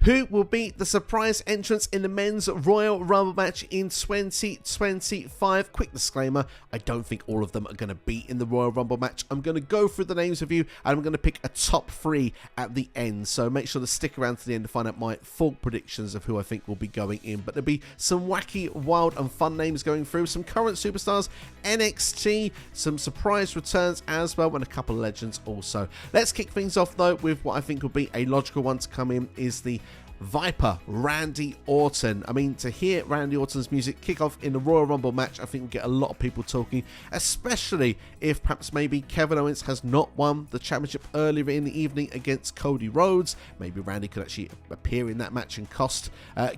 Who will be the surprise entrance in the men's Royal Rumble match in 2025? Quick disclaimer, I don't think all of them are going to be in the Royal Rumble match. I'm going to go through the names with you, and I'm going to pick a top 3 at the end. So make sure to stick around to the end to find out my full predictions of who I think will be going in. But there'll be some wacky, wild, and fun names going through. Some current superstars, NXT, some surprise returns as well, and a couple of legends also. Let's kick things off though with what I think will be a logical one to come in, is the Viper, Randy Orton. I mean, to hear Randy Orton's music kick off in the Royal Rumble match, I think we'll get a lot of people talking, especially if perhaps maybe Kevin Owens has not won the championship earlier in the evening against Cody Rhodes. Maybe Randy could actually appear in that match and cost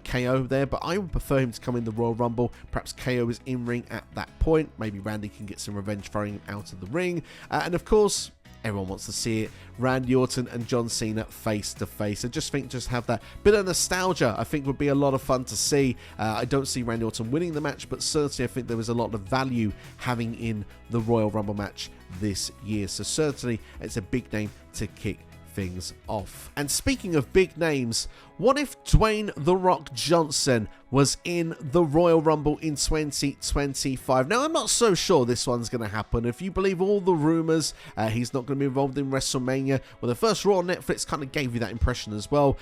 KO there, but I would prefer him to come in the Royal Rumble. Perhaps KO is in ring at that point. Maybe Randy can get some revenge throwing him out of the ring. And of course, everyone wants to see it, Randy Orton and John Cena face to face. I just think just have that bit of nostalgia, I think would be a lot of fun to see. I don't see Randy Orton winning the match, but certainly I think there was a lot of value having in the Royal Rumble match this year. So certainly it's a big name to kick things off. And speaking of big names, what if Dwayne "The Rock" Johnson was in the Royal Rumble in 2025? Now, I'm not so sure this one's going to happen. If you believe all the rumors, he's not going to be involved in WrestleMania. Well, the first Raw on Netflix kind of gave you that impression as well,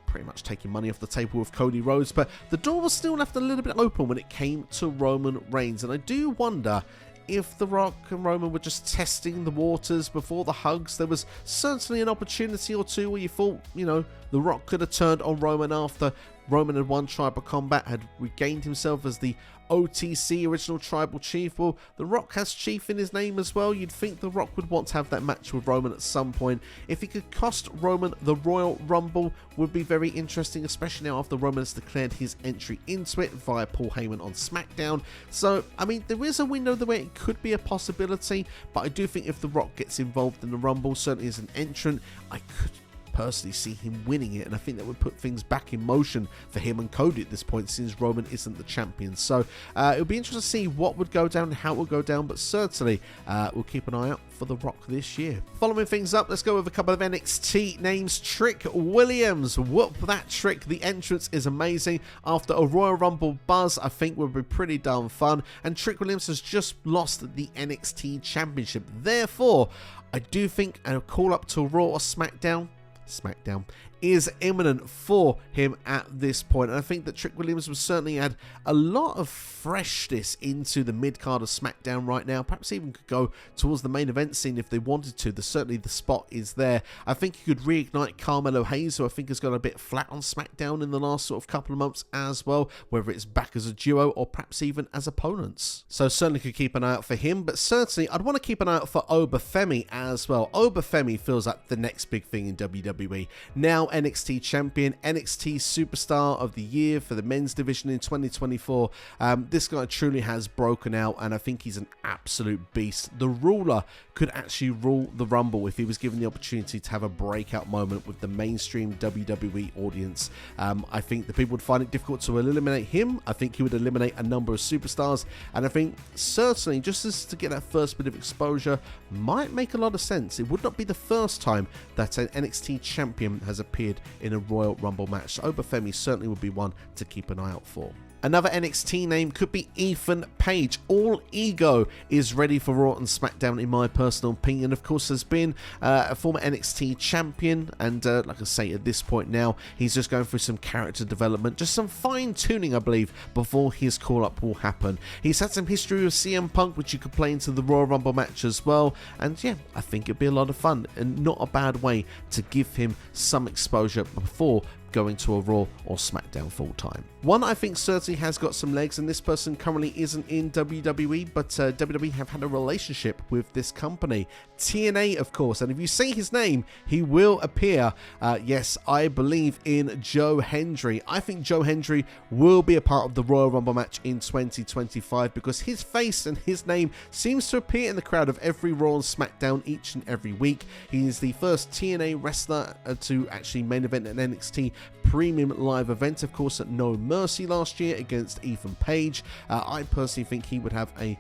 pretty much taking money off the table with Cody Rhodes, but the door was still left a little bit open when it came to Roman Reigns, and I do wonder if The Rock and Roman were just testing the waters before the hugs. There was certainly an opportunity or two where you thought, you know, The Rock could have turned on Roman after Roman had won Tribal Combat, had regained himself as the OTC original tribal chief. Well, The Rock has chief in his name as well. You'd think The Rock would want to have that match with Roman at some point. If he could cost Roman the Royal Rumble, would be very interesting, especially now after Roman has declared his entry into it via Paul Heyman on SmackDown. So, I mean, there is a window the way it could be a possibility, but I do think if The Rock gets involved in the Rumble, certainly as an entrant, I could personally see him winning it, and I think that would put things back in motion for him and Cody at this point, since Roman isn't the champion. So it'll be interesting to see what would go down and how it will go down, but certainly we'll keep an eye out for The Rock this year. Following things up, let's go with a couple of NXT names. Trick Williams, whoop that trick. The entrance is amazing. After a Royal Rumble buzz, I think will be pretty darn fun, and Trick Williams has just lost the NXT Championship. Therefore, I do think a call up to Raw or SmackDown is imminent for him at this point, and I think that Trick Williams will certainly add a lot of freshness into the mid-card of SmackDown right now. Perhaps even could go towards the main event scene if they wanted to. Certainly the spot is there. I think he could reignite Carmelo Hayes, who I think has gone a bit flat on SmackDown in the last sort of couple of months as well, whether it's back as a duo or perhaps even as opponents. So certainly could keep an eye out for him, but certainly I'd want to keep an eye out for Obafemi as well. Obafemi feels like the next big thing in WWE. Now NXT champion, NXT Superstar of the Year for the men's division in 2024. This guy truly has broken out, and I think he's an absolute beast. The ruler could actually rule the Rumble if he was given the opportunity to have a breakout moment with the mainstream WWE audience. I think the people would find it difficult to eliminate him. I think he would eliminate a number of superstars, and I think certainly just as to get that first bit of exposure might make a lot of sense. It would not be the first time that an NXT champion has appeared in a Royal Rumble match. So Obafemi certainly would be one to keep an eye out for. Another NXT name could be Ethan Page. All Ego is ready for Raw and SmackDown, in my personal opinion. Of course, has been a former NXT champion, and like I say, at this point now, he's just going through some character development, just some fine-tuning, I believe, before his call-up will happen. He's had some history with CM Punk, which you could play into the Royal Rumble match as well, and yeah, I think it'd be a lot of fun, and not a bad way to give him some exposure before going to a Raw or SmackDown full-time. One I think certainly has got some legs, and this person currently isn't in WWE, but WWE have had a relationship with this company. TNA, of course, and if you say his name, he will appear. Yes, I believe in Joe Hendry. I think Joe Hendry will be a part of the Royal Rumble match in 2025 because his face and his name seems to appear in the crowd of every Raw and SmackDown each and every week. He is the first TNA wrestler to actually main event an NXT premium live event, of course, at No Mercy last year against Ethan Page. I personally think he would have a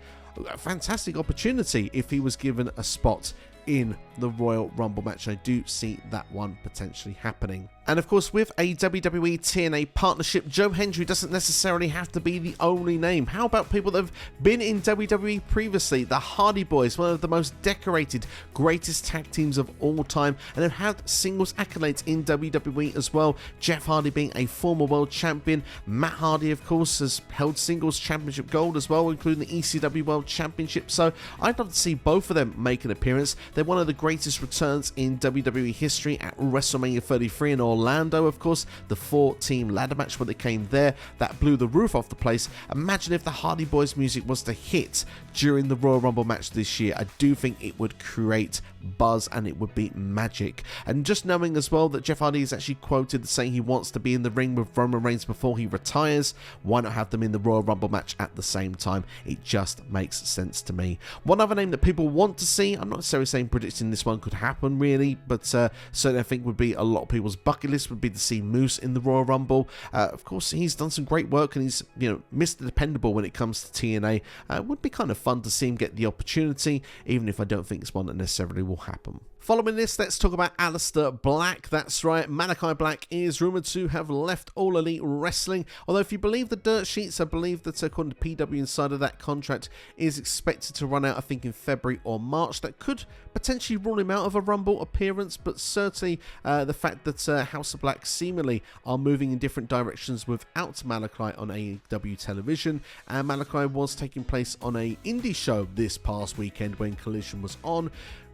fantastic opportunity if he was given a spot in the Royal Rumble match. I do see that one potentially happening. And of course, with a WWE TNA partnership, Joe Hendry doesn't necessarily have to be the only name. How about people that have been in WWE previously? The Hardy Boys, one of the most decorated, greatest tag teams of all time, and have had singles accolades in WWE as well. Jeff Hardy being a former world champion. Matt Hardy, of course, has held singles championship gold as well, including the ECW World Championship. So I'd love to see both of them make an appearance. They're one of the greatest returns in WWE history at WrestleMania 33 in Orlando, of course. The 4-team ladder match when it came there, that blew the roof off the place. Imagine if the Hardy Boys music was to hit during the Royal Rumble match this year. I do think it would create buzz and it would be magic. And just knowing as well that Jeff Hardy is actually quoted saying he wants to be in the ring with Roman Reigns before he retires, why not have them in the Royal Rumble match at the same time? It just makes sense to me. One other name that people want to see, I'm not necessarily saying predicting this one could happen really, but certainly I think would be a lot of people's bucket list would be to see Moose in the Royal Rumble. Of course, he's done some great work and he's, Mr. Dependable when it comes to TNA. It would be kind of fun to see him get the opportunity, even if I don't think it's one that necessarily will happen. Following this, let's talk about Aleister Black. That's right, Malachi Black is rumoured to have left All Elite Wrestling. Although if you believe the dirt sheets, I believe that according to PW Insider, that contract is expected to run out, I think, in February or March. That could potentially rule him out of a Rumble appearance, but certainly the fact that House of Black seemingly are moving in different directions without Malachi on AEW television. And Malachi was taking place on a indie show this past weekend when Collision was on.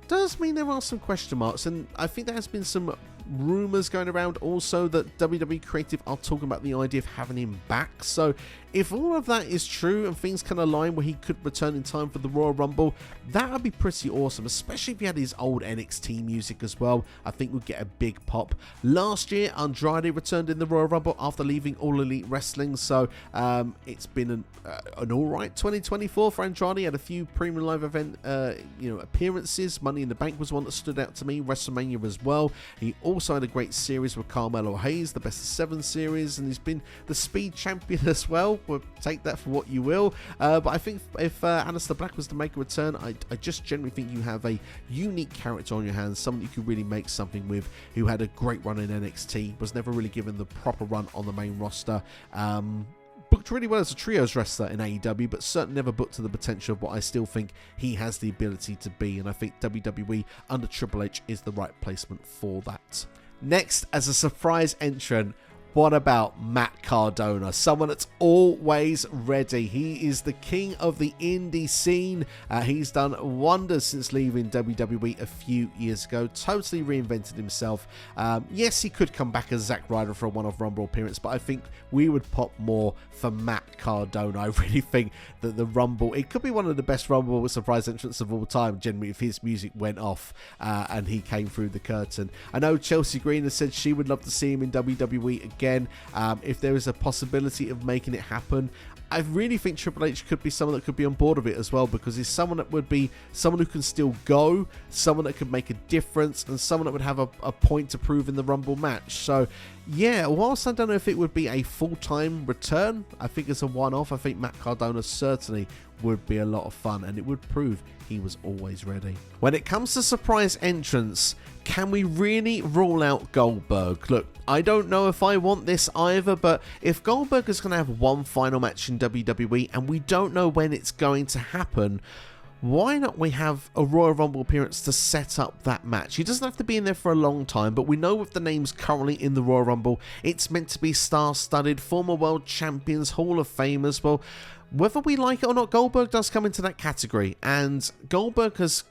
Does mean there are some question marks, and I think there has been some rumours going around also that WWE Creative are talking about the idea of having him back. So if all of that is true and things can align where he could return in time for the Royal Rumble, that would be pretty awesome, especially if he had his old NXT music as well. I think we'd get a big pop. Last year, Andrade returned in the Royal Rumble after leaving All Elite Wrestling, so it's been an alright 2024 for Andrade. He had a few premium live event appearances. Money in the Bank was one that stood out to me, WrestleMania as well. He also had a great series with Carmelo Hayes, the Best of 7 series, and he's been the Speed Champion as well. We'll take that for what you will. But I think if Aleister Black was to make a return, I just generally think you have a unique character on your hands, someone you could really make something with, who had a great run in NXT, was never really given the proper run on the main roster. Booked really well as a trios wrestler in AEW, but certainly never booked to the potential of what I still think he has the ability to be, and I think WWE under Triple H is the right placement for that. Next, as a surprise entrant, what about Matt Cardona? Someone that's always ready. He is the king of the indie scene. He's done wonders since leaving WWE a few years ago. Totally reinvented himself. Yes, he could come back as Zack Ryder for a one-off Rumble appearance, but I think we would pop more for Matt Cardona. I really think that the Rumble, it could be one of the best Rumble surprise entrants of all time, generally, if his music went off and he came through the curtain. I know Chelsea Green has said she would love to see him in WWE again. If there is a possibility of making it happen, I really think Triple H could be someone that could be on board of it as well, because he's someone that would be someone who can still go, someone that could make a difference, and someone that would have a point to prove in the Rumble match. So yeah, whilst I don't know if it would be a full-time return, I think it's a one-off. I think Matt Cardona certainly would be a lot of fun, and it would prove he was always ready. When it comes to surprise entrants, can we really rule out Goldberg? Look, I don't know if I want this either, but if Goldberg is going to have one final match in WWE and we don't know when it's going to happen, why not we have a Royal Rumble appearance to set up that match? He doesn't have to be in there for a long time, but we know with the names currently in the Royal Rumble, it's meant to be star-studded, former world champions, Hall of Famers. Well, whether we like it or not, Goldberg does come into that category, and Goldberg has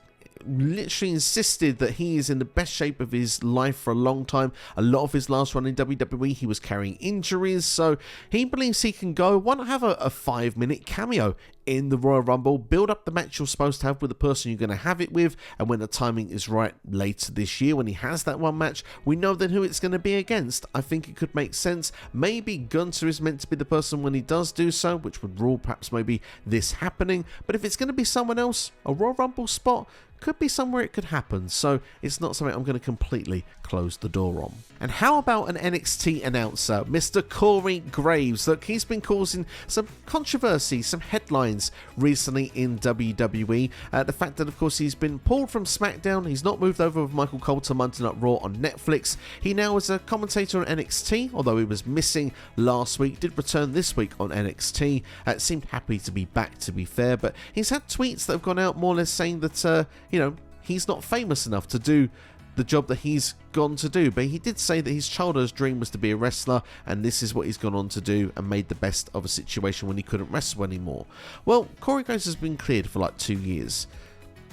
literally insisted that he is in the best shape of his life for a long time. A lot of his last run in WWE, he was carrying injuries, so he believes he can go. Why not have a 5-minute cameo in the Royal Rumble, build up the match you're supposed to have with the person you're going to have it with, and when the timing is right later this year, when he has that one match, we know then who it's going to be against. I think it could make sense. Maybe Gunther is meant to be the person when he does do so, which would rule perhaps maybe this happening, but if it's going to be someone else, a Royal Rumble spot could be somewhere it could happen, so it's not something I'm going to completely close the door on. And how about an NXT announcer, Mr. Corey Graves? Look, he's been causing some controversy, some headlines recently in WWE. The fact that, of course, he's been pulled from SmackDown, he's not moved over with Michael Cole to Monday Night Raw on Netflix. He now is a commentator on NXT, although he was missing last week, did return this week on NXT. Seemed happy to be back, to be fair, but he's had tweets that have gone out more or less saying that, he's not famous enough to do the job that he's gone to do, but he did say that his childhood dream was to be a wrestler, and this is what he's gone on to do, and made the best of a situation when he couldn't wrestle anymore. Well, Corey Graves has been cleared for like 2 years.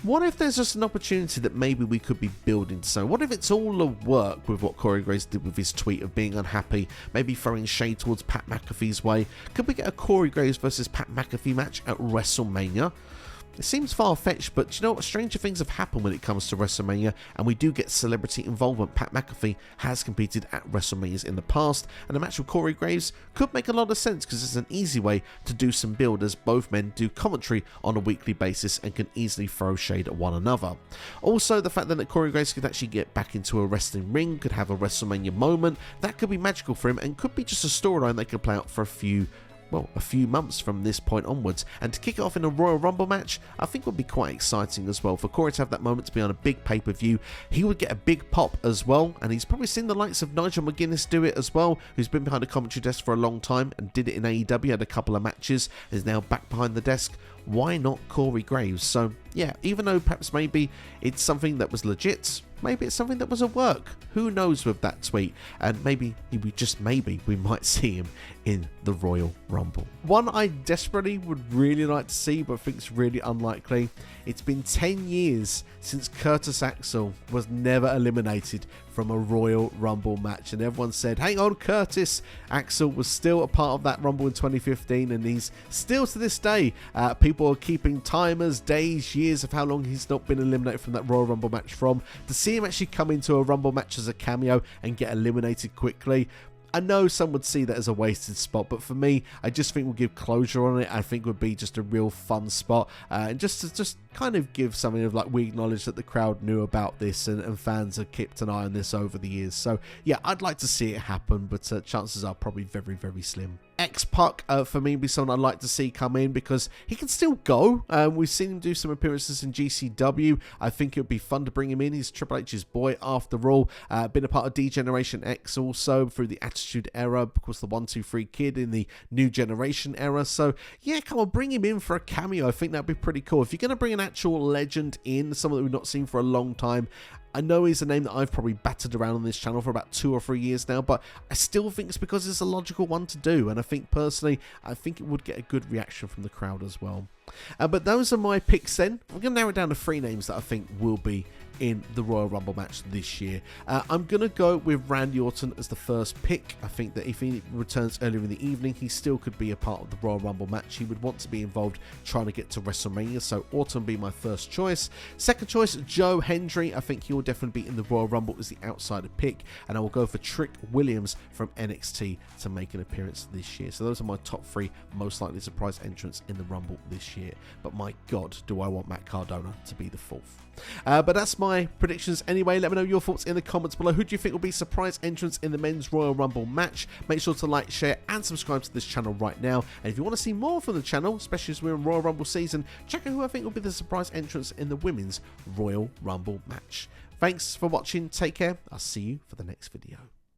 What if there's just an opportunity that maybe we could be building? So what if it's all a work with what Corey Graves did with his tweet of being unhappy, maybe throwing shade towards Pat McAfee's way? Could we get a Corey Graves versus Pat McAfee match at WrestleMania? It seems far-fetched, but you know what? Stranger things have happened when it comes to WrestleMania, and we do get celebrity involvement. Pat McAfee has competed at WrestleManias in the past, and a match with Corey Graves could make a lot of sense because it's an easy way to do some build, as both men do commentary on a weekly basis and can easily throw shade at one another. Also, the fact that Corey Graves could actually get back into a wrestling ring, could have a WrestleMania moment, that could be magical for him, and could be just a storyline that could play out for a few months from this point onwards. And to kick it off in a Royal Rumble match, I think would be quite exciting as well. For Corey to have that moment to be on a big pay-per-view, he would get a big pop as well, and he's probably seen the likes of Nigel McGuinness do it as well, who's been behind a commentary desk for a long time and did it in AEW, had a couple of matches, is now back behind the desk. Why not Corey Graves? So yeah, even though perhaps maybe it's something that was legit, maybe it's something that was a work. Who knows with that tweet? And maybe we might see him in the Royal Rumble. One I desperately would really like to see, but think it's really unlikely. It's been 10 years since Curtis Axel was never eliminated from a Royal Rumble match, and everyone said, hang on, Curtis. Axel was still a part of that Rumble in 2015, and he's still to this day. People are keeping timers, days, years of how long he's not been eliminated from that Royal Rumble match from. To see him actually come into a Rumble match as a cameo and get eliminated quickly, I know some would see that as a wasted spot, but for me, I just think we'll give closure on it. I think it would be just a real fun spot, and just kind of give something of like, we acknowledge that the crowd knew about this, and fans have kept an eye on this over the years. So yeah, I'd like to see it happen, but chances are probably very, very slim. X-Pac, for me, would be someone I'd like to see come in because he can still go. We've seen him do some appearances in GCW. I think it would be fun to bring him in. He's Triple H's boy after all. Been a part of D-Generation X also through the Attitude Era, of course the 1-2-3 Kid in the New Generation era. So yeah, come on, bring him in for a cameo. I think that'd be pretty cool. If you're going to bring an actual legend in, someone that we've not seen for a long time, I know he's a name that I've probably battered around on this channel for about 2 or 3 years now, but I still think it's because it's a logical one to do, and I think personally, I think it would get a good reaction from the crowd as well. But those are my picks then. I'm going to narrow it down to 3 names that I think will be in the Royal Rumble match this year. I'm going to go with Randy Orton as the first pick. I think that if he returns earlier in the evening, he still could be a part of the Royal Rumble match. He would want to be involved trying to get to WrestleMania, so Orton be my first choice. Second choice, Joe Hendry. I think he will definitely be in the Royal Rumble as the outsider pick, and I will go for Trick Williams from NXT to make an appearance this year. So those are my top 3 most likely surprise entrants in the Rumble this year. But my God, do I want Matt Cardona to be the 4th. But that's my predictions anyway. Let me know your thoughts in the comments below. Who do you think will be surprise entrants in the men's Royal Rumble match? Make sure to like, share and subscribe to this channel right now. And if you want to see more from the channel, especially as we're in Royal Rumble season, check out who I think will be the surprise entrants in the women's Royal Rumble match. Thanks for watching. Take care. I'll see you for the next video.